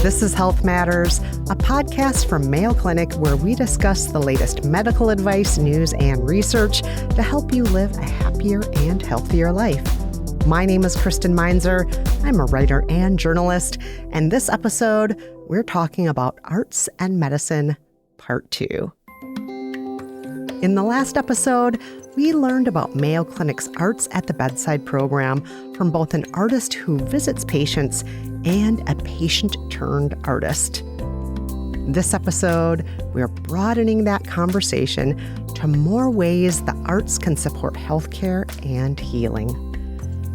This is Health Matters, a podcast from Mayo Clinic where we discuss the latest medical advice, news, and research to help you live a happier and healthier life. My name is Kristen Meinzer. I'm a writer and journalist, and this episode, we're talking about arts and medicine, part 2. In the last episode, we learned about Mayo Clinic's Arts at the Bedside program from both an artist who visits patients and a patient-turned-artist. This episode, we're broadening that conversation to more ways the arts can support healthcare and healing.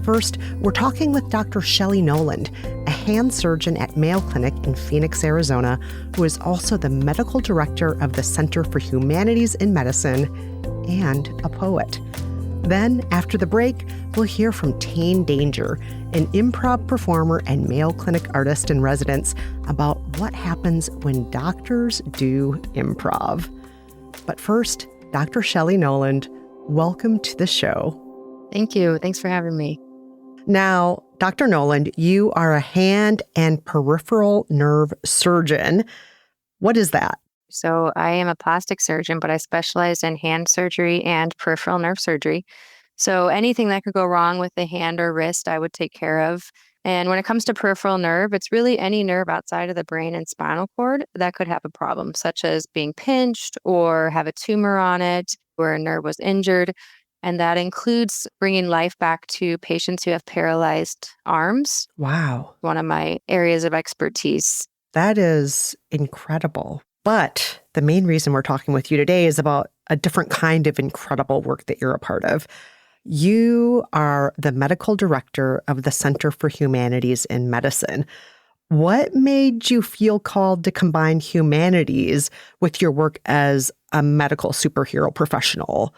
First, we're talking with Dr. Shelley Noland, a hand surgeon at Mayo Clinic in Phoenix, Arizona, who is also the medical director of the Center for Humanities in Medicine and a poet. Then, after the break, we'll hear from Tane Danger, an improv performer and Mayo Clinic artist in residence, about what happens when doctors do improv. But first, Dr. Shelley Noland, welcome to the show. Thank you. Thanks for having me. Now, Dr. Noland, you are a hand and peripheral nerve surgeon. What is that? So I am a plastic surgeon, but I specialize in hand surgery and peripheral nerve surgery. So anything that could go wrong with the hand or wrist, I would take care of. And when it comes to peripheral nerve, it's really any nerve outside of the brain and spinal cord that could have a problem, such as being pinched or have a tumor on it where a nerve was injured. And that includes bringing life back to patients who have paralyzed arms. Wow. One of my areas of expertise. That is incredible. But the main reason we're talking with you today is about a different kind of incredible work that you're a part of. You are the medical director of the Center for Humanities in Medicine. What made you feel called to combine humanities with your work as a medical superhero professional?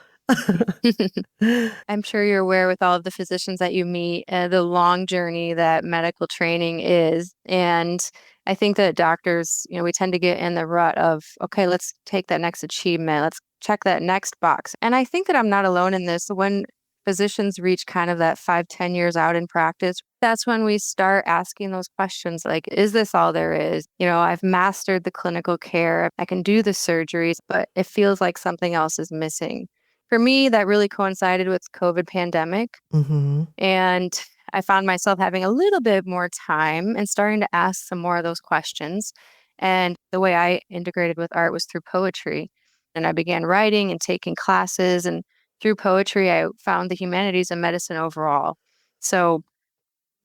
I'm sure you're aware with all of the physicians that you meet, the long journey that medical training is. And I think that doctors, we tend to get in the rut of, okay, let's take that next achievement. Let's check that next box. And I think that I'm not alone in this. When physicians reach kind of that 5-10 years out in practice, that's when we start asking those questions like, is this all there is? I've mastered the clinical care. I can do the surgeries, but it feels like something else is missing. For me, that really coincided with COVID pandemic. Mm-hmm. And I found myself having a little bit more time and starting to ask some more of those questions. And the way I integrated with art was through poetry. And I began writing and taking classes. And through poetry, I found the humanities and medicine overall. So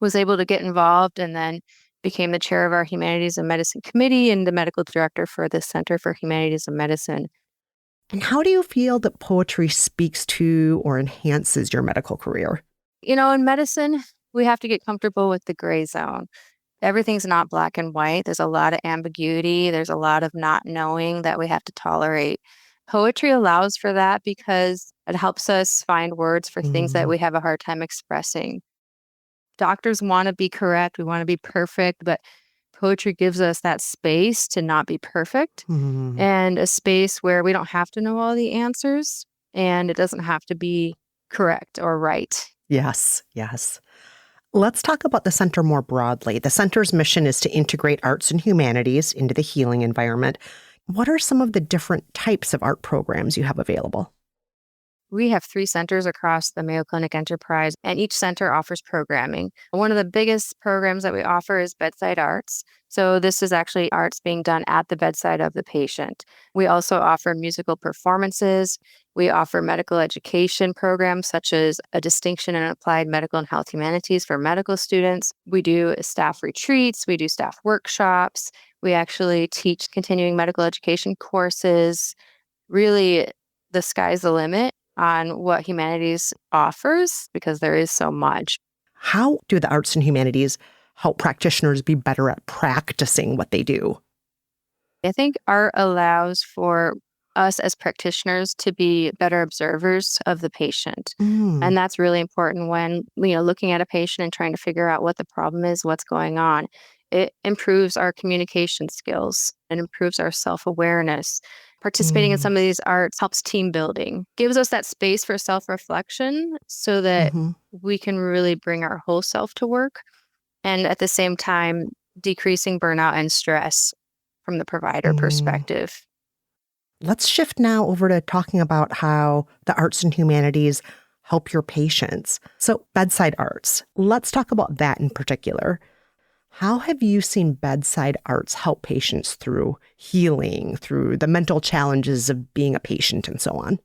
was able to get involved and then became the chair of our humanities and medicine committee and the medical director for the Center for Humanities and Medicine. And how do you feel that poetry speaks to or enhances your medical career? In medicine, we have to get comfortable with the gray zone. Everything's not black and white. There's a lot of ambiguity. There's a lot of not knowing that we have to tolerate. Poetry allows for that because it helps us find words for things that we have a hard time expressing. Doctors want to be correct. We want to be perfect, but poetry gives us that space to not be perfect and a space where we don't have to know all the answers and it doesn't have to be correct or right. Yes. Let's talk about the center more broadly. The center's mission is to integrate arts and humanities into the healing environment. What are some of the different types of art programs you have available? We have 3 centers across the Mayo Clinic enterprise, and each center offers programming. One of the biggest programs that we offer is bedside arts. So this is actually arts being done at the bedside of the patient. We also offer musical performances. We offer medical education programs such as a distinction in applied medical and health humanities for medical students. We do staff retreats. We do staff workshops. We actually teach continuing medical education courses. Really, the sky's the limit on what humanities offers because there is so much. How do the arts and humanities help practitioners be better at practicing what they do? I think art allows for us as practitioners to be better observers of the patient. And that's really important when, looking at a patient and trying to figure out what the problem is, what's going on. It improves our communication skills. It improves our self-awareness. Participating in some of these arts helps team building, gives us that space for self-reflection so that we can really bring our whole self to work. And at the same time, decreasing burnout and stress from the provider Mm. perspective. Let's shift now over to talking about how the arts and humanities help your patients. So, bedside arts. Let's talk about that in particular. How have you seen bedside arts help patients through healing, through the mental challenges of being a patient, and so on?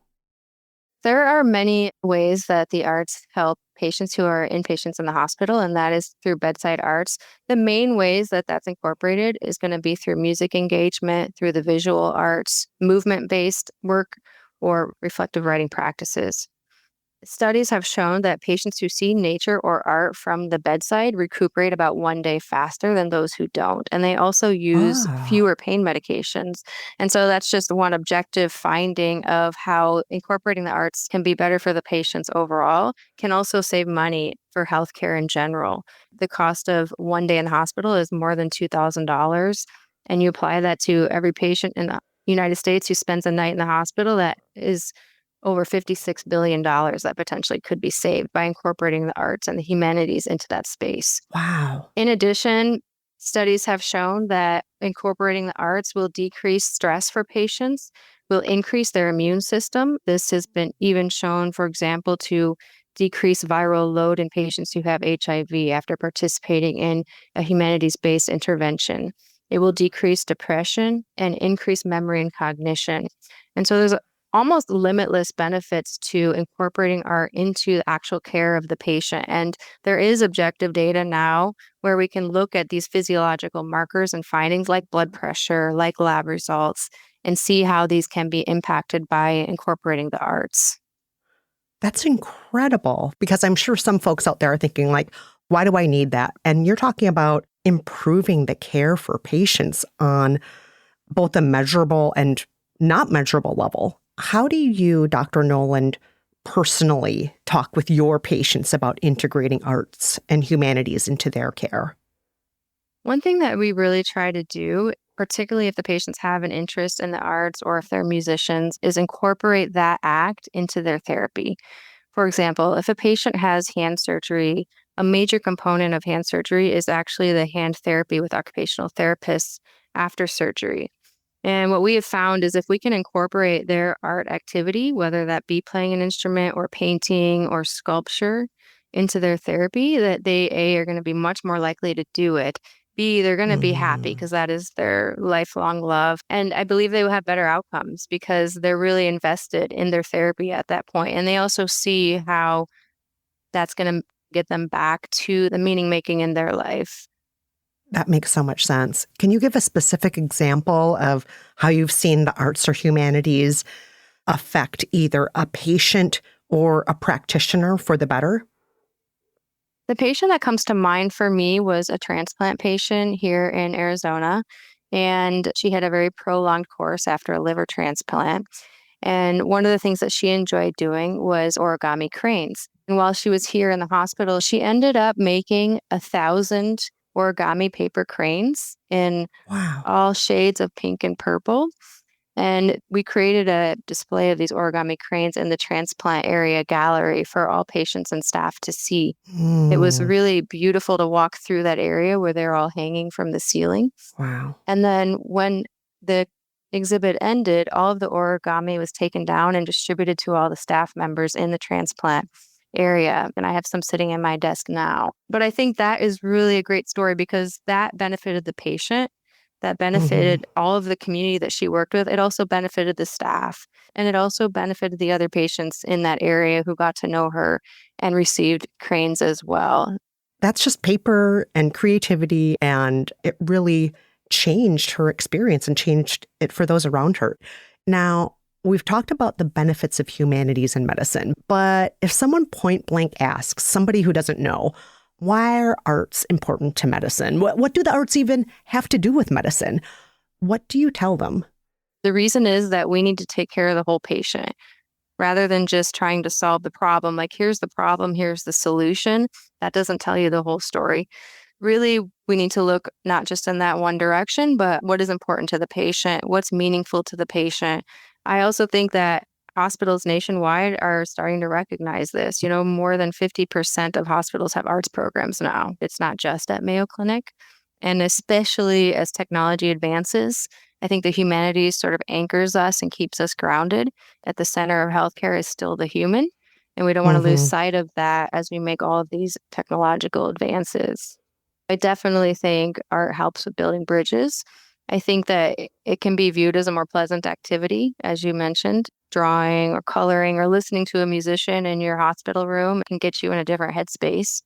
There are many ways that the arts help patients who are inpatients in the hospital, and that is through bedside arts. The main ways that that's incorporated is going to be through music engagement, through the visual arts, movement based work, or reflective writing practices. Studies have shown that patients who see nature or art from the bedside recuperate about 1 day faster than those who don't. And they also use Ah, fewer pain medications. And so that's just one objective finding of how incorporating the arts can be better for the patients overall, can also save money for healthcare in general. The cost of 1 day in the hospital is more than $2,000. And you apply that to every patient in the United States who spends a night in the hospital, that is over $56 billion that potentially could be saved by incorporating the arts and the humanities into that space. wow. In addition, studies have shown that incorporating the arts will decrease stress for patients, will increase their immune system. This has been even shown, for example, to decrease viral load in patients who have HIV after participating in a humanities based intervention. It will decrease depression and increase memory and cognition. And so there's almost limitless benefits to incorporating art into the actual care of the patient. And there is objective data now where we can look at these physiological markers and findings like blood pressure, like lab results, and see how these can be impacted by incorporating the arts. That's incredible because I'm sure some folks out there are thinking, like, why do I need that? And you're talking about improving the care for patients on both a measurable and not measurable level. How do you, Dr. Noland, personally talk with your patients about integrating arts and humanities into their care? One thing that we really try to do, particularly if the patients have an interest in the arts or if they're musicians, is incorporate that act into their therapy. For example, if a patient has hand surgery, a major component of hand surgery is actually the hand therapy with occupational therapists after surgery. And what we have found is if we can incorporate their art activity, whether that be playing an instrument or painting or sculpture, into their therapy, that they A, are going to be much more likely to do it. B, they're going to be happy Mm, because that is their lifelong love. And I believe they will have better outcomes because they're really invested in their therapy at that point. And they also see how that's going to get them back to the meaning making in their life. that makes so much sense. Can you give a specific example of how you've seen the arts or humanities affect either a patient or a practitioner for the better? The patient that comes to mind for me was a transplant patient here in Arizona, and she had a very prolonged course after a liver transplant. And one of the things that she enjoyed doing was origami cranes. And while she was here in the hospital, she ended up making 1,000 origami paper cranes in Wow. all shades of pink and purple. And we created a display of these origami cranes in the transplant area gallery for all patients and staff to see. It was Mm, really beautiful to walk through that area where they're all hanging from the ceiling. wow. And then when the exhibit ended, all of the origami was taken down and distributed to all the staff members in the transplant area. And I have some sitting in my desk now. But I think that is really a great story because that benefited the patient, that Mhm. benefited all of the community that she worked with. It also benefited the staff, and it also benefited the other patients in that area who got to know her and received cranes as well. That's just paper and creativity, and it really changed her experience and changed it for those around her. Now, we've talked about the benefits of humanities in medicine, but if someone point blank asks somebody who doesn't know, why are arts important to medicine? What do the arts even have to do with medicine? What do you tell them? The reason is that we need to take care of the whole patient rather than just trying to solve the problem. Like, here's the problem, here's the solution. That doesn't tell you the whole story. Really, we need to look not just in that one direction, but what is important to the patient, what's meaningful to the patient. I also think that hospitals nationwide are starting to recognize this. You know, more than 50% of hospitals have arts programs now. It's not just at Mayo Clinic. And especially as technology advances, I think the humanities sort of anchors us and keeps us grounded. At the center of healthcare is still the human. And we don't want to lose Hmm. sight of that as we make all of these technological advances. I definitely think art helps with building bridges. I think that it can be viewed as a more pleasant activity, as you mentioned. Drawing or coloring or listening to a musician in your hospital room can get you in a different headspace.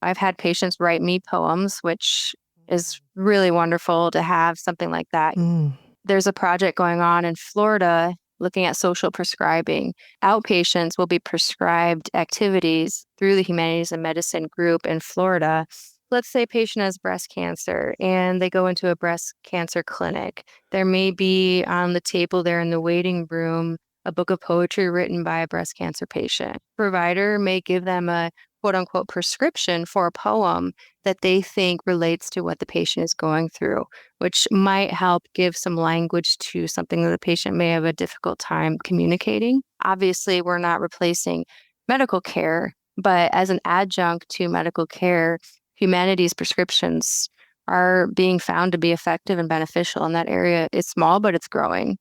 I've had patients write me poems, which is really wonderful to have something like that. Mm. There's a project going on in Florida looking at social prescribing. Outpatients will be prescribed activities through the Humanities and Medicine group in Florida. Let's say a patient has breast cancer and they go into a breast cancer clinic. There may be on the table there in the waiting room a book of poetry written by a breast cancer patient. Provider may give them a quote unquote prescription for a poem that they think relates to what the patient is going through, which might help give some language to something that the patient may have a difficult time communicating. Obviously, we're not replacing medical care, but as an adjunct to medical care, humanities prescriptions are being found to be effective and beneficial in that area. It's small, but it's growing.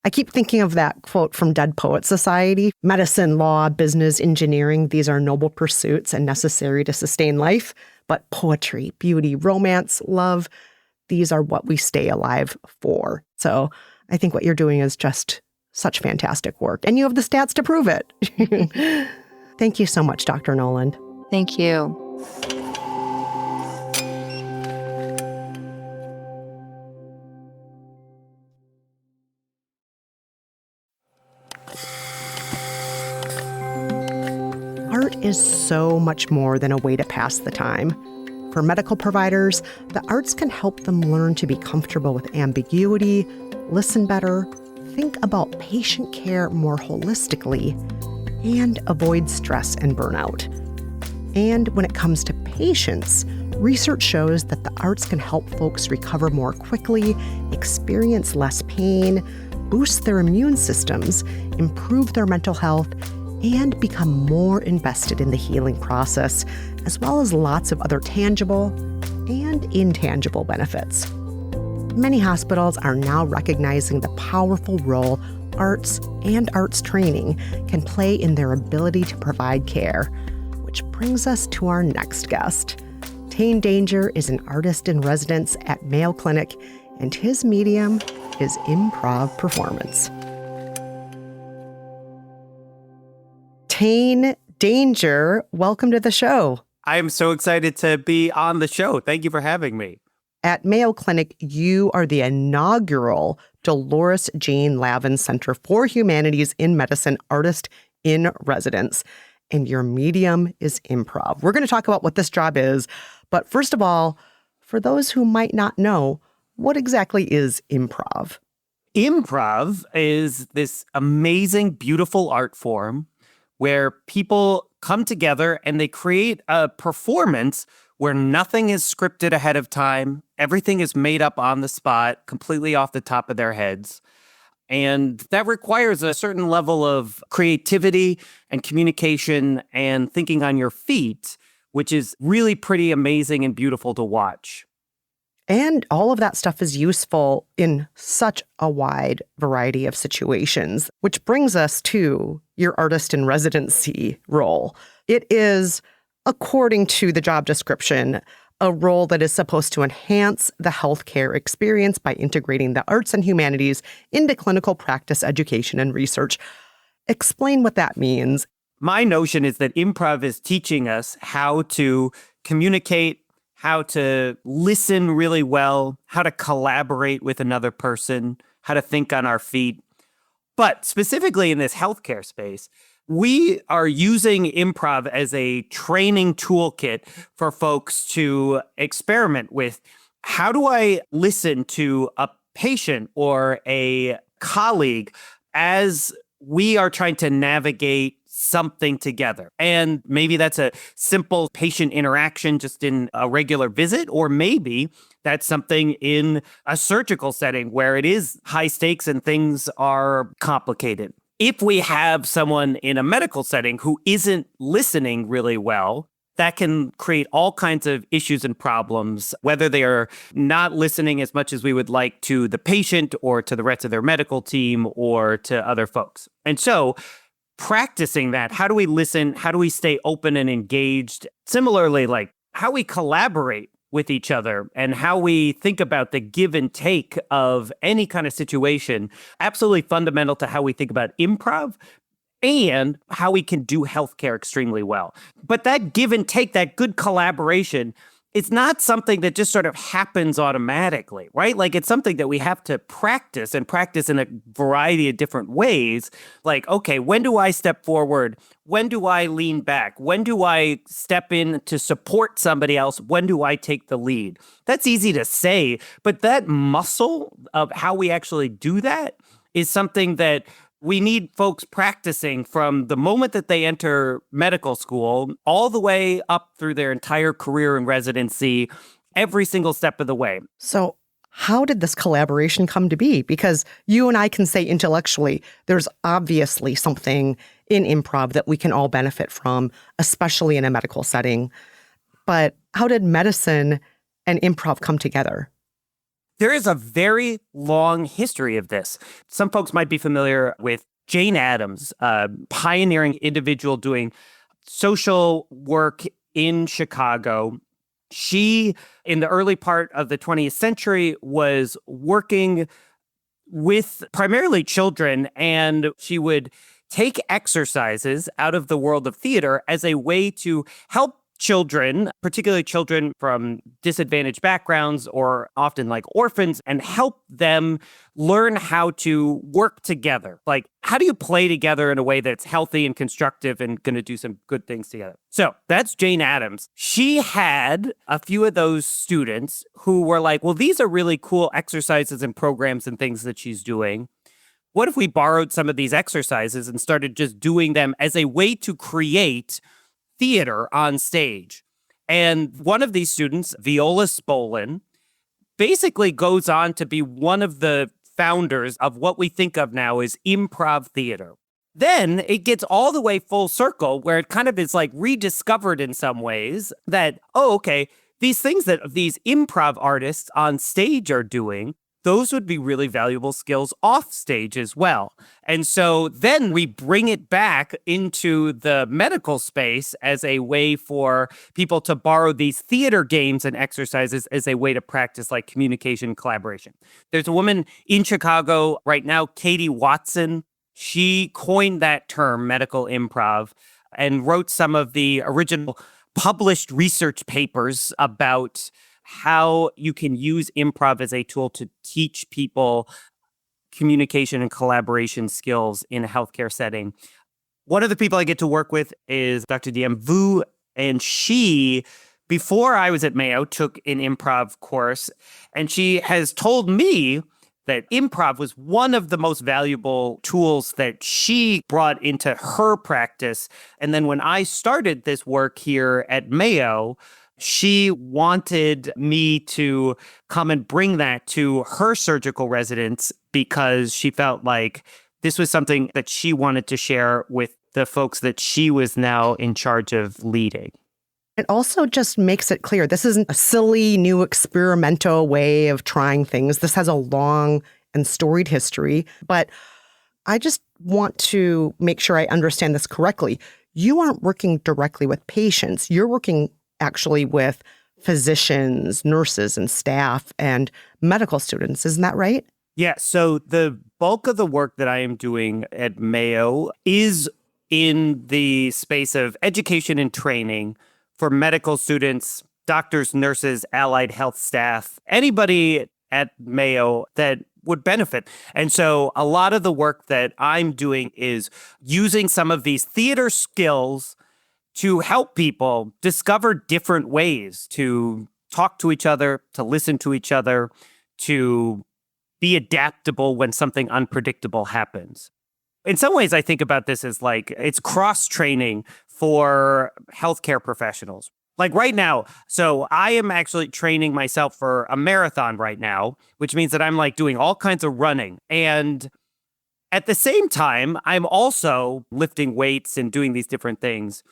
I keep thinking of that quote from Dead Poet Society. Medicine, law, business, engineering, these are noble pursuits and necessary to sustain life. But poetry, beauty, romance, love, these are what we stay alive for. So I think what you're doing is just such fantastic work. And you have the stats to prove it. Thank you so much, Dr. Noland. Thank you. Art is so much more than a way to pass the time. For medical providers, the arts can help them learn to be comfortable with ambiguity, listen better, think about patient care more holistically, and avoid stress and burnout. And when it comes to patients, research shows that the arts can help folks recover more quickly, experience less pain, boost their immune systems, improve their mental health, and become more invested in the healing process, as well as lots of other tangible and intangible benefits. Many hospitals are now recognizing the powerful role arts and arts training can play in their ability to provide care, which brings us to our next guest. Tane Danger is an artist in residence at Mayo Clinic, and his medium is improv performance. Tane Danger, welcome to the show. I am so excited to be on the show. Thank you for having me. At Mayo Clinic, you are the inaugural Dolores Jane Lavin Center for Humanities in Medicine artist in residence, and your medium is improv. We're going to talk about what this job is, but first of all, for those who might not know, what exactly is improv? Improv is this amazing, beautiful art form where people come together and they create a performance where nothing is scripted ahead of time. Everything is made up on the spot, completely off the top of their heads. And that requires a certain level of creativity and communication and thinking on your feet, which is really pretty amazing and beautiful to watch. And all of that stuff is useful in such a wide variety of situations, which brings us to your artist in residency role. It is, according to the job description, a role that is supposed to enhance the healthcare experience by integrating the arts and humanities into clinical practice, education, and research. Explain what that means. My notion is that improv is teaching us how to communicate, how to listen really well, how to collaborate with another person, how to think on our feet. But specifically in this healthcare space, we are using improv as a training toolkit for folks to experiment with. How do I listen to a patient or a colleague as we are trying to navigate something together? And maybe that's a simple patient interaction just in a regular visit, or maybe that's something in a surgical setting where it is high stakes and things are complicated. If we have someone in a medical setting who isn't listening really well, that can create all kinds of issues and problems, whether they are not listening as much as we would like to the patient or to the rest of their medical team or to other folks. And so practicing that, how do we listen? How do we stay open and engaged? Similarly, like how we collaborate with each other and how we think about the give and take of any kind of situation, absolutely fundamental to how we think about improv and how we can do healthcare extremely well. But that give and take, that good collaboration, it's not something that just sort of happens automatically, right? Like it's something that we have to practice and practice in a variety of different ways. Like, okay, when do I step forward? When do I lean back? When do I step in to support somebody else? When do I take the lead? That's easy to say, but that muscle of how we actually do that is something that we need folks practicing from the moment that they enter medical school all the way up through their entire career in residency, every single step of the way. So how did this collaboration come to be? Because you and I can say intellectually, there's obviously something in improv that we can all benefit from, especially in a medical setting. But how did medicine and improv come together? There is a very long history of this. Some folks might be familiar with Jane Addams, a pioneering individual doing social work in Chicago. She, in the early part of the 20th century, was working with primarily children, and she would take exercises out of the world of theater as a way to help children, particularly children from disadvantaged backgrounds or often like orphans, and help them learn how to work together. Like, how do you play together in a way that's healthy and constructive and going to do some good things together? So that's Jane Addams. She had a few of those students who were like, well, these are really cool exercises and programs and things that she's doing. What if we borrowed some of these exercises and started just doing them as a way to create theater on stage? And one of these students, Viola Spolin, basically goes on to be one of the founders of what we think of now as improv theater. Then it gets all the way full circle where it kind of is like rediscovered in some ways that, oh, okay, these things that these improv artists on stage are doing, those would be really valuable skills off stage as well. And so then we bring it back into the medical space as a way for people to borrow these theater games and exercises as a way to practice like communication and collaboration. There's a woman in Chicago right now, Katie Watson. She coined that term, medical improv, and wrote some of the original published research papers about how you can use improv as a tool to teach people communication and collaboration skills in a healthcare setting. One of the people I get to work with is Dr. Diem Vu, and she, before I was at Mayo, took an improv course, and she has told me that improv was one of the most valuable tools that she brought into her practice. And then when I started this work here at Mayo, she wanted me to come and bring that to her surgical residents because she felt like this was something that she wanted to share with the folks that she was now in charge of leading. It also just makes it clear this isn't a silly new experimental way of trying things. This has a long and storied history, but I just want to make sure I understand this correctly. You aren't working directly with patients. You're working actually with physicians, nurses, and staff and medical students. Isn't that right? Yeah. So the bulk of the work that I am doing at Mayo is in the space of education and training for medical students, doctors, nurses, allied health staff, anybody at Mayo that would benefit. And so a lot of the work that I'm doing is using some of these theater skills to help people discover different ways to talk to each other, to listen to each other, to be adaptable when something unpredictable happens. In some ways, I think about this as like it's cross-training for healthcare professionals. Like right now, so I am actually training myself for a marathon right now, which means that I'm like doing all kinds of running. And at the same time, I'm also lifting weights and doing these different things.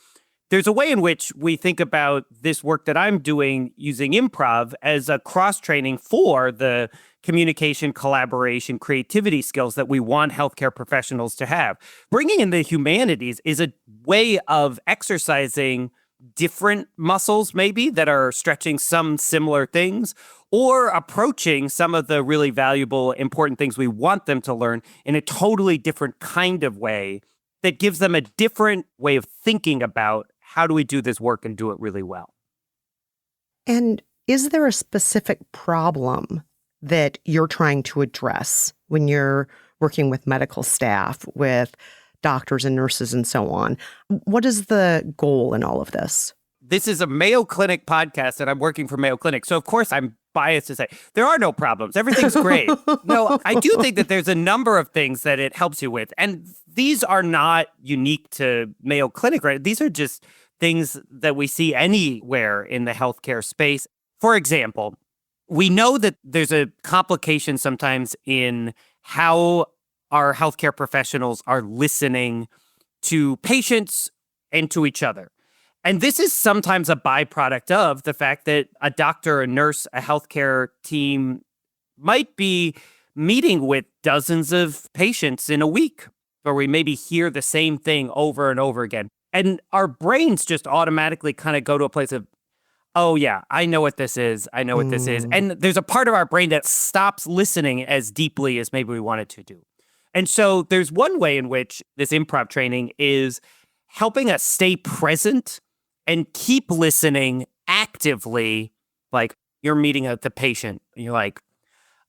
There's a way in which we think about this work that I'm doing using improv as a cross-training for the communication, collaboration, creativity skills that we want healthcare professionals to have. Bringing in the humanities is a way of exercising different muscles, maybe, that are stretching some similar things, or approaching some of the really valuable, important things we want them to learn in a totally different kind of way that gives them a different way of thinking about how do we do this work and do it really well. And is there a specific problem that you're trying to address when you're working with medical staff, with doctors and nurses and so on? What is the goal in all of this? This is a Mayo Clinic podcast, and I'm working for Mayo Clinic. So, of course, I'm biased to say there are no problems. Everything's great. No, I do think that there's a number of things that it helps you with. And these are not unique to Mayo Clinic, right? These are just things that we see anywhere in the healthcare space. For example, we know that there's a complication sometimes in how our healthcare professionals are listening to patients and to each other. And this is sometimes a byproduct of the fact that a doctor, a nurse, a healthcare team might be meeting with dozens of patients in a week, where we maybe hear the same thing over and over again. And our brains just automatically kind of go to a place of, oh, yeah, I know what this is. I know what this is. And there's a part of our brain that stops listening as deeply as maybe we want it to do. And so there's one way in which this improv training is helping us stay present and keep listening actively. Like, you're meeting the patient, and you're like,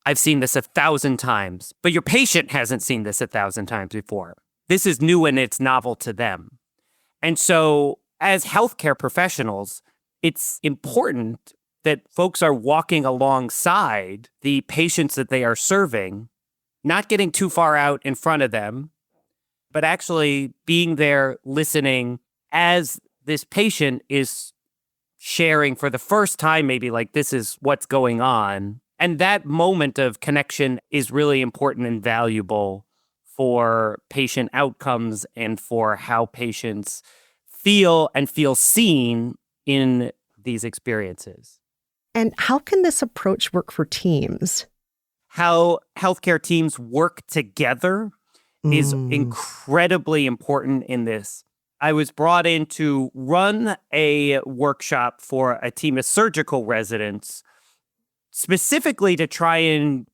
I've seen this 1,000 times, but your patient hasn't seen this 1,000 times before. This is new and it's novel to them. And so as healthcare professionals, it's important that folks are walking alongside the patients that they are serving, not getting too far out in front of them, but actually being there listening as this patient is sharing for the first time, maybe like, this is what's going on. And that moment of connection is really important and valuable for patient outcomes and for how patients feel and feel seen in these experiences. And how can this approach work for teams? How healthcare teams work together is incredibly important in this. I was brought in to run a workshop for a team of surgical residents, specifically to try and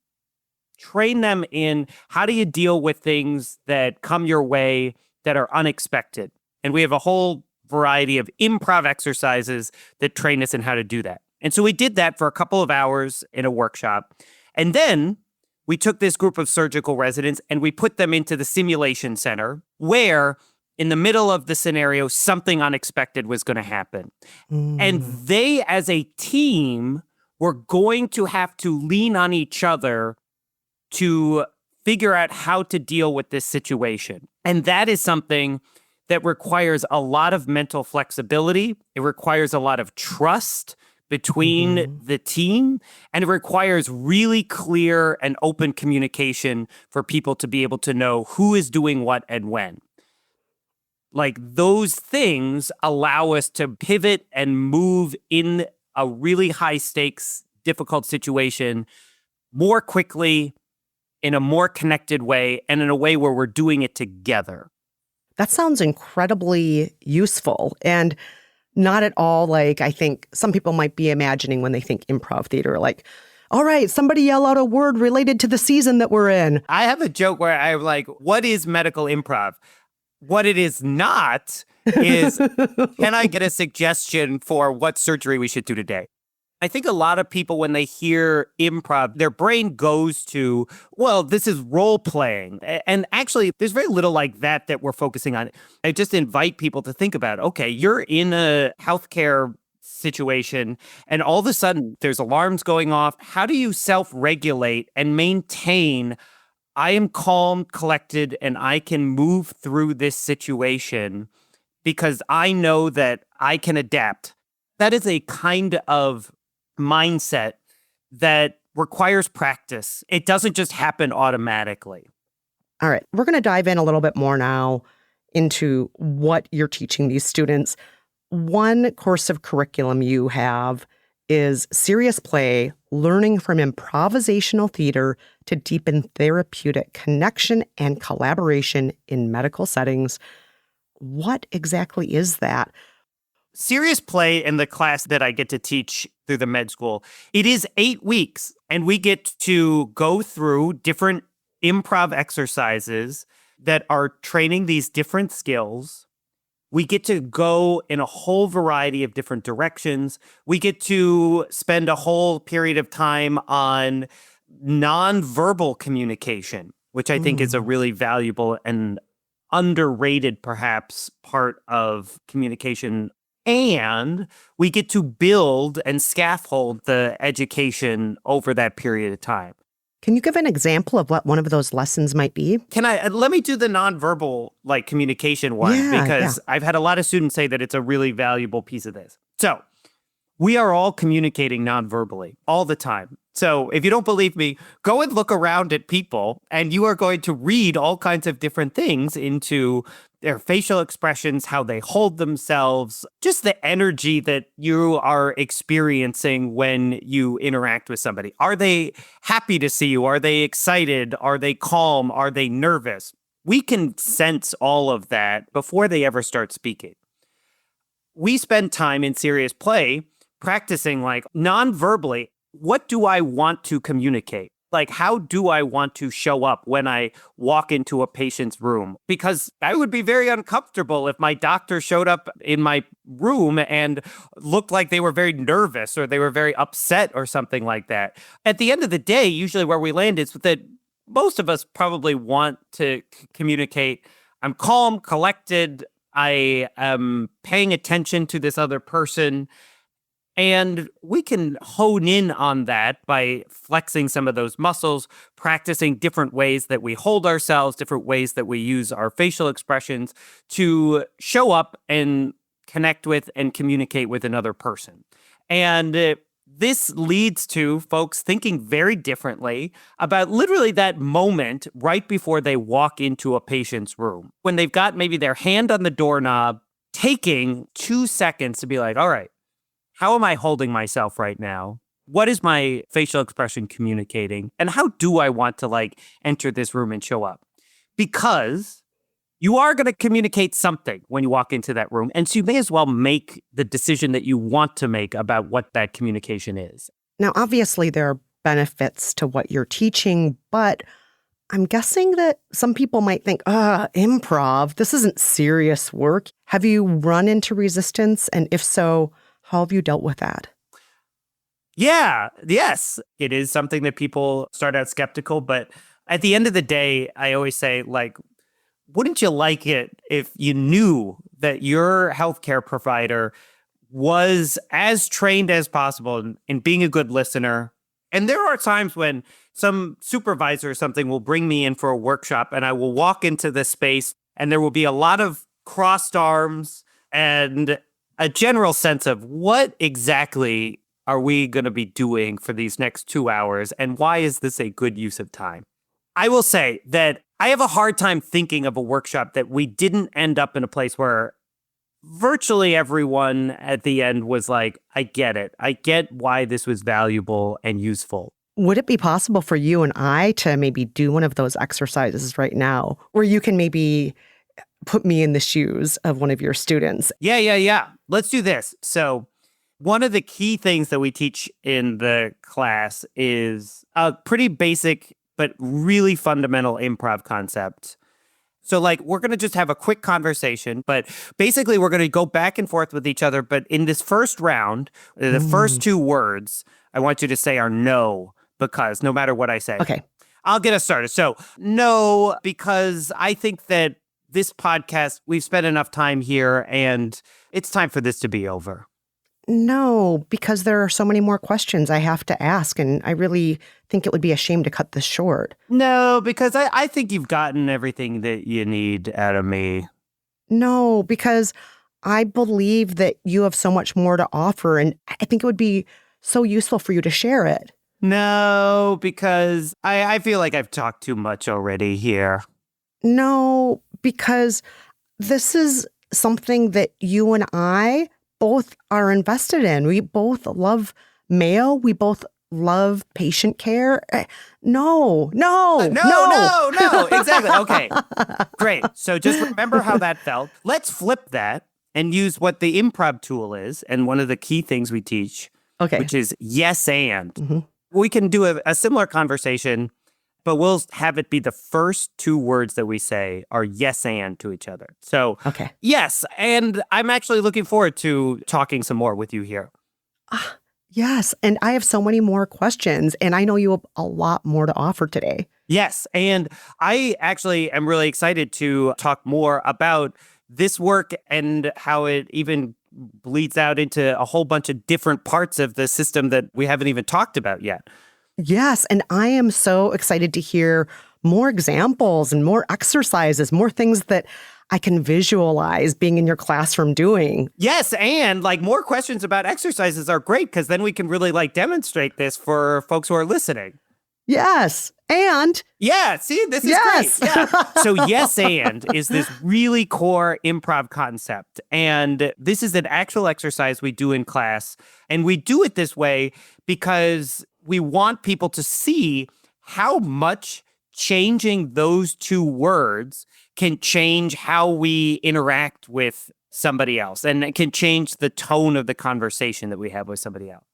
train them in how do you deal with things that come your way that are unexpected. And we have a whole variety of improv exercises that train us in how to do that. And so we did that for a couple of hours in a workshop. And then we took this group of surgical residents and we put them into the simulation center where in the middle of the scenario, something unexpected was going to happen. And they, as a team, were going to have to lean on each other to figure out how to deal with this situation. And that is something that requires a lot of mental flexibility. It requires a lot of trust between the team, and it requires really clear and open communication for people to be able to know who is doing what and when. Like, those things allow us to pivot and move in a really high stakes, difficult situation more quickly, in a more connected way, and in a way where we're doing it together. That sounds incredibly useful and not at all like I think some people might be imagining when they think improv theater, like, all right, somebody yell out a word related to the season that we're in. I have a joke where I'm like, what is medical improv? What it is not is, can I get a suggestion for what surgery we should do today? I think a lot of people, when they hear improv, their brain goes to, well, this is role playing. And actually, there's very little like that we're focusing on. I just invite people to think about, okay, you're in a healthcare situation and all of a sudden there's alarms going off. How do you self-regulate and maintain, I am calm, collected, and I can move through this situation because I know that I can adapt? That is a kind of mindset that requires practice. It doesn't just happen automatically. All right, we're going to dive in a little bit more now into what you're teaching these students. one course of curriculum you have is serious play, learning from improvisational theater to deepen therapeutic connection and collaboration in medical settings. What exactly is that? Serious play in the class that I get to teach through the med school, it is 8 weeks, and we get to go through different improv exercises that are training these different skills. We get to go in a whole variety of different directions. We get to spend a whole period of time on nonverbal communication, which I think is a really valuable and underrated, perhaps, part of communication. And we get to build and scaffold the education over that period of time. Can you give an example of what one of those lessons might be? Let me do the nonverbal communication one, because I've had a lot of students say that it's a really valuable piece of this. So we are all communicating nonverbally all the time. So if you don't believe me, go and look around at people, and you are going to read all kinds of different things into their facial expressions, how they hold themselves, just the energy that you are experiencing when you interact with somebody. Are they happy to see you? Are they excited? Are they calm? Are they nervous? We can sense all of that before they ever start speaking. We spend time in serious play practicing non-verbally. What do I want to communicate? How do I want to show up when I walk into a patient's room? Because I would be very uncomfortable if my doctor showed up in my room and looked like they were very nervous or they were very upset or something like that. At the end of the day, usually where we land is that most of us probably want to communicate, I'm calm, collected, I am paying attention to this other person. And we can hone in on that by flexing some of those muscles, practicing different ways that we hold ourselves, different ways that we use our facial expressions to show up and connect with and communicate with another person. And this leads to folks thinking very differently about literally that moment right before they walk into a patient's room. When they've got maybe their hand on the doorknob, taking 2 seconds to be like, all right, how am I holding myself right now? What is my facial expression communicating? And how do I want to enter this room and show up? Because you are going to communicate something when you walk into that room. And so you may as well make the decision that you want to make about what that communication is. Now, obviously, there are benefits to what you're teaching, but I'm guessing that some people might think, improv, this isn't serious work. Have you run into resistance? And if so, how have you dealt with that? Yes. It is something that people start out skeptical, but at the end of the day, I always say, wouldn't you like it if you knew that your healthcare provider was as trained as possible in being a good listener? And there are times when some supervisor or something will bring me in for a workshop, and I will walk into this space, and there will be a lot of crossed arms and a general sense of what exactly are we going to be doing for these next 2 hours, and why is this a good use of time? I will say that I have a hard time thinking of a workshop that we didn't end up in a place where virtually everyone at the end was like, I get it. I get why this was valuable and useful. Would it be possible for you and I to maybe do one of those exercises right now, where you can maybe put me in the shoes of one of your students? Yeah. Let's do this. So one of the key things that we teach in the class is a pretty basic but really fundamental improv concept. So we're going to just have a quick conversation, but basically we're going to go back and forth with each other. But in this first round, the first 2 words I want you to say are no, because no matter what I say. Okay. I'll get us started. So no, because I think that this podcast, we've spent enough time here and it's time for this to be over. No, because there are so many more questions I have to ask, and I really think it would be a shame to cut this short. No, because I think you've gotten everything that you need out of me. No, because I believe that you have so much more to offer, and I think it would be so useful for you to share it. No, because I feel like I've talked too much already here. No, because this is something that you and I both are invested in. We both love Mayo. We both love patient care. No. No. Exactly. Okay. Great. So just remember how that felt. Let's flip that and use what the improv tool is. And one of the key things we teach, Okay. which is yes and. Mm-hmm. We can do a similar conversation, but we'll have it be the first two words that we say are yes and to each other. So, Okay. yes. And I'm actually looking forward to talking some more with you here. Yes. And I have so many more questions, and I know you have a lot more to offer today. Yes. And I actually am really excited to talk more about this work and how it even bleeds out into a whole bunch of different parts of the system that we haven't even talked about yet. Yes. And I am so excited to hear more examples and more exercises, more things that I can visualize being in your classroom doing. Yes, and like more questions about exercises are great because then we can really like demonstrate this for folks who are listening. Yes. And yeah, see, this is yes. great. Yeah. So yes and is this really core improv concept. And this is an actual exercise we do in class. And we do it this way because we want people to see how much changing those two words can change how we interact with somebody else, and it can change the tone of the conversation that we have with somebody else.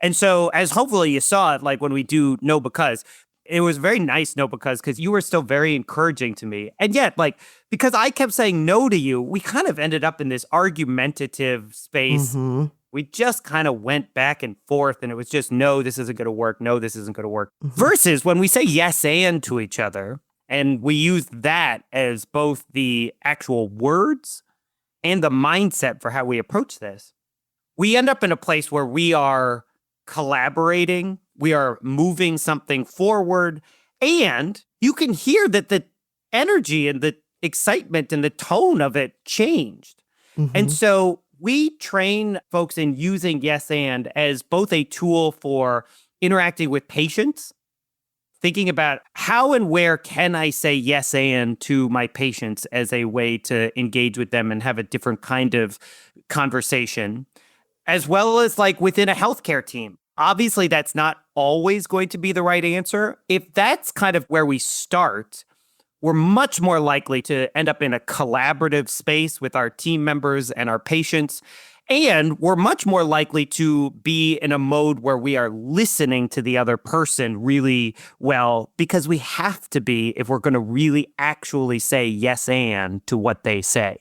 And so, as hopefully you saw it, like when we do No Because, it was very nice No Because you were still very encouraging to me. And yet, like, because I kept saying no to you, we kind of ended up in this argumentative space. Mm-hmm. We just kind of went back and forth, and it was just, no, this isn't going to work. No, this isn't going to work. Mm-hmm. Versus when we say yes and to each other, and we use that as both the actual words and the mindset for how we approach this, we end up in a place where we are collaborating, we are moving something forward, and you can hear that the energy and the excitement and the tone of it changed. Mm-hmm. And so we train folks in using yes and as both a tool for interacting with patients, thinking about how and where can I say yes and to my patients as a way to engage with them and have a different kind of conversation, as well as like within a healthcare team. Obviously, that's not always going to be the right answer. If that's kind of where we start, we're much more likely to end up in a collaborative space with our team members and our patients. And we're much more likely to be in a mode where we are listening to the other person really well, because we have to be if we're going to really actually say yes and to what they say.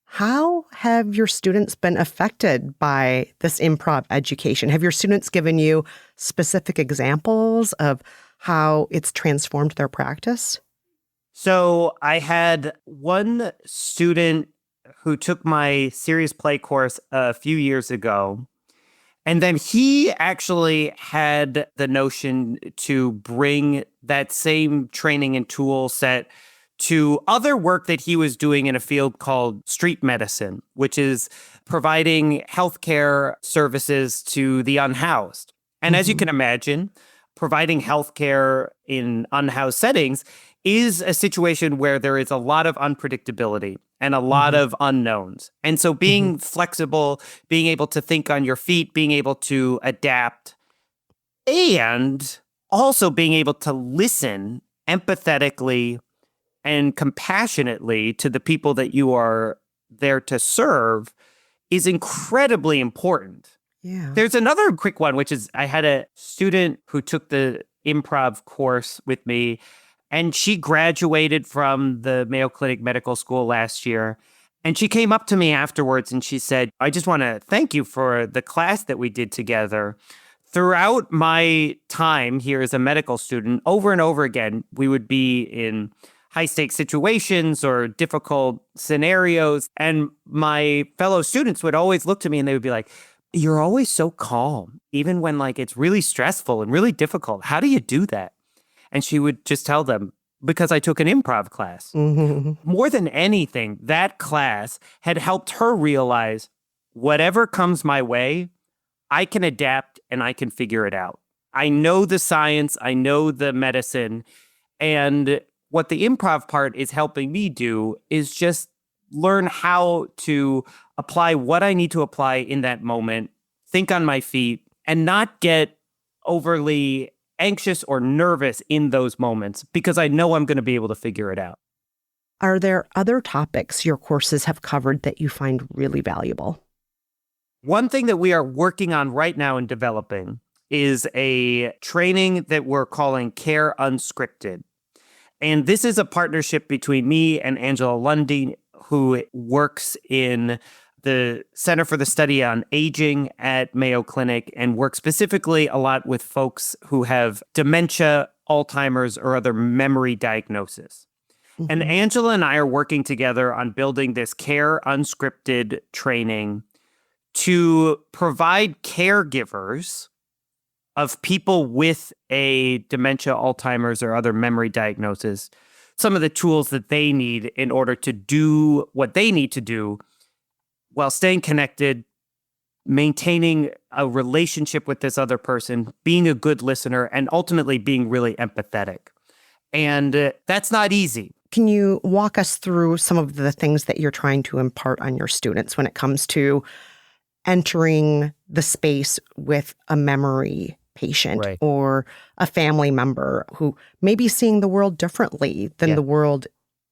How have your students been affected by this improv education? Have your students given you specific examples of how it's transformed their practice? So I had one student who took my serious play course a few years ago. And then he actually had the notion to bring that same training and tool set to other work that he was doing in a field called street medicine, which is providing healthcare services to the unhoused. And as you can imagine, providing healthcare in unhoused settings is a situation where there is a lot of unpredictability and a lot of unknowns. And so being flexible, being able to think on your feet, being able to adapt, and also being able to listen empathetically and compassionately to the people that you are there to serve is incredibly important. Yeah. There's another quick one, which is I had a student who took the improv course with me, and she graduated from the Mayo Clinic Medical School last year. And she came up to me afterwards and she said, I just want to thank you for the class that we did together. Throughout my time here as a medical student, over and over again, we would be in high-stakes situations or difficult scenarios. And my fellow students would always look to me and they would be like, you're always so calm, even when like it's really stressful and really difficult. How do you do that? And she would just tell them, because I took an improv class. More than anything, that class had helped her realize whatever comes my way, I can adapt and I can figure it out. I know the science, I know the medicine, and what the improv part is helping me do is just learn how to apply what I need to apply in that moment, think on my feet, and not get overly anxious or nervous in those moments because I know I'm going to be able to figure it out. Are there other topics your courses have covered that you find really valuable? One thing that we are working on right now and developing is a training that we're calling Care Unscripted. And this is a partnership between me and Angela Lundy, who works in the Center for the Study on Aging at Mayo Clinic and works specifically a lot with folks who have dementia, Alzheimer's, or other memory diagnosis. Mm-hmm. And Angela and I are working together on building this Care Unscripted training to provide caregivers of people with a dementia, Alzheimer's, or other memory diagnosis some of the tools that they need in order to do what they need to do while staying connected, maintaining a relationship with this other person, being a good listener, and ultimately being really empathetic. And that's not easy. Can you walk us through some of the things that you're trying to impart on your students when it comes to entering the space with a memory patient or a family member who may be seeing the world differently than the world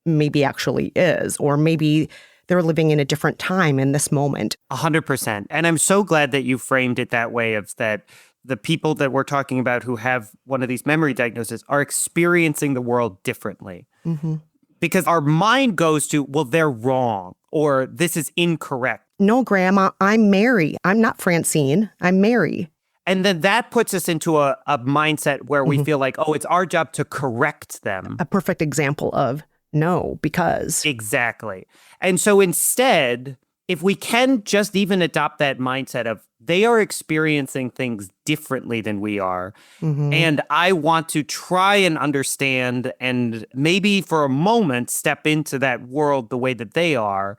maybe actually is, or maybe they're living in a different time in this moment? 100%. And I'm so glad that you framed it that way, of that the people that we're talking about who have one of these memory diagnoses are experiencing the world differently. Mm-hmm. Because our mind goes to, well, they're wrong, or this is incorrect. No, Grandma, I'm Mary. I'm not Francine. I'm Mary. And then that puts us into a mindset where we feel like, oh, it's our job to correct them. A perfect example of no, because. Exactly. And so instead, if we can just even adopt that mindset of they are experiencing things differently than we are, and I want to try and understand and maybe for a moment step into that world the way that they are,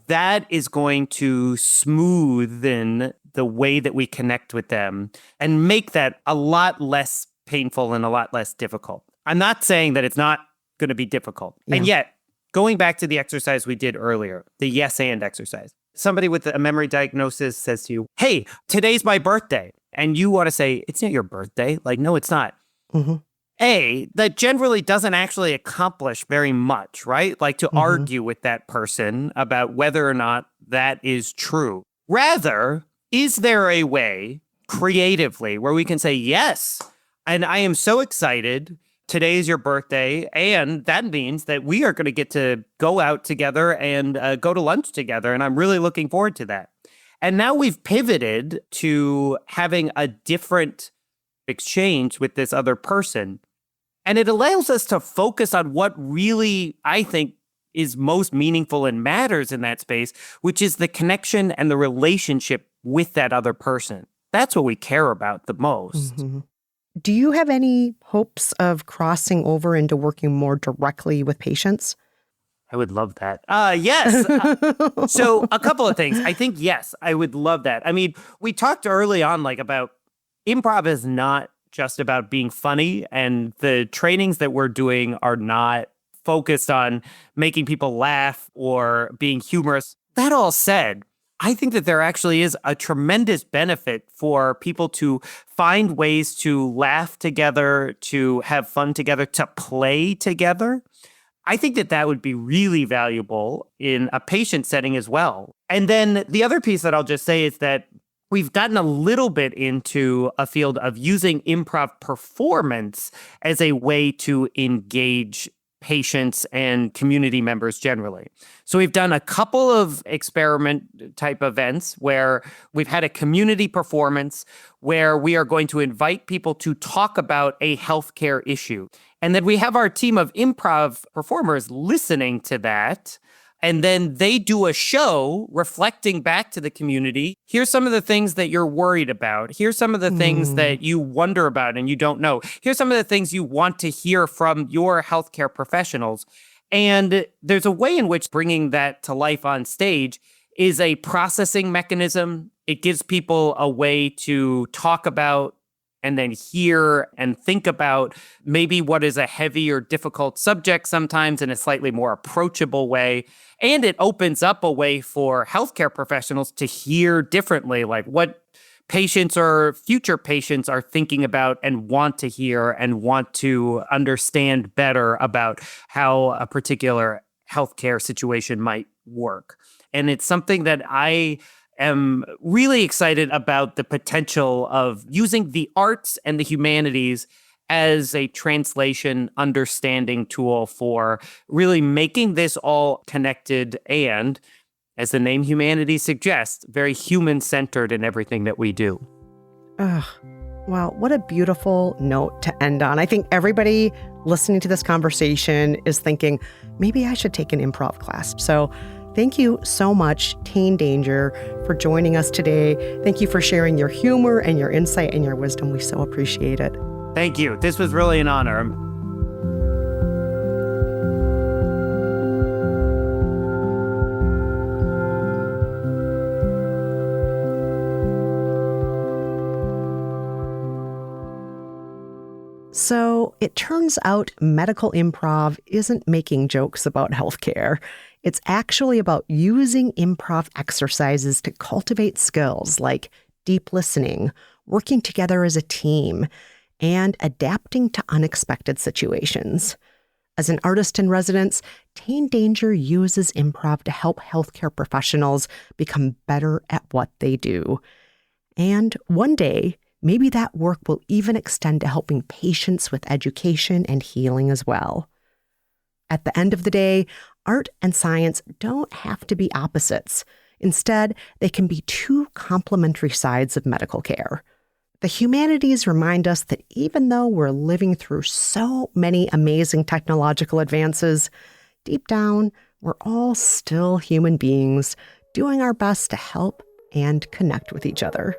that is going to smoothen the way that we connect with them and make that a lot less painful and a lot less difficult. I'm not saying that it's not going to be difficult. Yeah. And yet, going back to the exercise we did earlier, the yes and exercise, somebody with a memory diagnosis says to you, hey, today's my birthday. And you want to say, it's not your birthday. Like, no, it's not. That generally doesn't actually accomplish very much, right? Like to argue with that person about whether or not that is true. Rather, is there a way creatively where we can say, yes, and I am so excited. Today is your birthday, and that means that we are going to get to go out together and go to lunch together, and I'm really looking forward to that. And now we've pivoted to having a different exchange with this other person, and it allows us to focus on what really, I think, is most meaningful and matters in that space, which is the connection and the relationship with that other person. That's what we care about the most. Do you have any hopes of crossing over into working more directly with patients? I would love that. Yes. So a couple of things. I think, yes, I would love that. I mean, we talked early on about improv is not just about being funny, and the trainings that we're doing are not focused on making people laugh or being humorous. That all said, I think that there actually is a tremendous benefit for people to find ways to laugh together, to have fun together, to play together. I think that that would be really valuable in a patient setting as well. And then the other piece that I'll just say is that we've gotten a little bit into a field of using improv performance as a way to engage patients and community members generally. So we've done a couple of experiment type events where we've had a community performance where we are going to invite people to talk about a healthcare issue. And then we have our team of improv performers listening to that. And then they do a show reflecting back to the community. Here's some of the things that you're worried about. Here's some of the things that you wonder about and you don't know. Here's some of the things you want to hear from your healthcare professionals. And there's a way in which bringing that to life on stage is a processing mechanism. It gives people a way to talk about and then hear and think about maybe what is a heavy or difficult subject sometimes in a slightly more approachable way. And it opens up a way for healthcare professionals to hear differently, like what patients or future patients are thinking about and want to hear and want to understand better about how a particular healthcare situation might work. And it's something that I am really excited about, the potential of using the arts and the humanities as a translation understanding tool for really making this all connected and, as the name Humanities suggests, very human-centered in everything that we do. Well, what a beautiful note to end on. I think everybody listening to this conversation is thinking, maybe I should take an improv class. So thank you so much, Tane Danger, for joining us today. Thank you for sharing your humor and your insight and your wisdom. We so appreciate it. Thank you. This was really an honor. So it turns out medical improv isn't making jokes about healthcare. It's actually about using improv exercises to cultivate skills like deep listening, working together as a team, and adapting to unexpected situations. As an artist in residence, Tane Danger uses improv to help healthcare professionals become better at what they do. And one day, maybe that work will even extend to helping patients with education and healing as well. At the end of the day, art and science don't have to be opposites. Instead, they can be two complementary sides of medical care. The humanities remind us that even though we're living through so many amazing technological advances, deep down, we're all still human beings doing our best to help and connect with each other.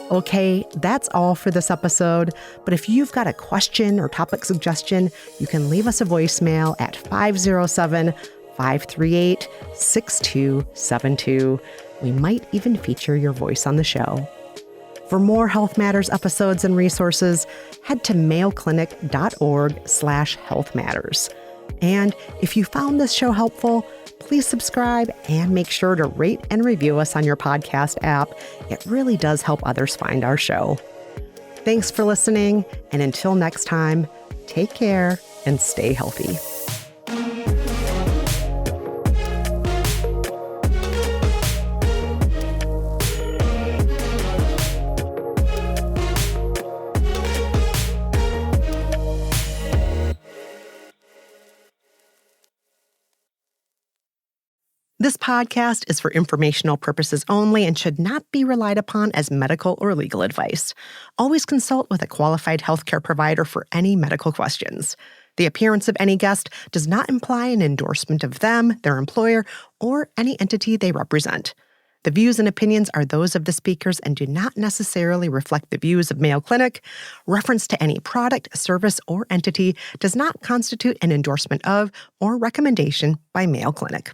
Okay, that's all for this episode. But if you've got a question or topic suggestion, you can leave us a voicemail at 507-538-6272. We might even feature your voice on the show. For more Health Matters episodes and resources, head to mayoclinic.org/healthmatters. And if you found this show helpful, please subscribe and make sure to rate and review us on your podcast app. It really does help others find our show. Thanks for listening, and until next time, take care and stay healthy. This podcast is for informational purposes only and should not be relied upon as medical or legal advice. Always consult with a qualified healthcare provider for any medical questions. The appearance of any guest does not imply an endorsement of them, their employer, or any entity they represent. The views and opinions are those of the speakers and do not necessarily reflect the views of Mayo Clinic. Reference to any product, service, or entity does not constitute an endorsement of or recommendation by Mayo Clinic.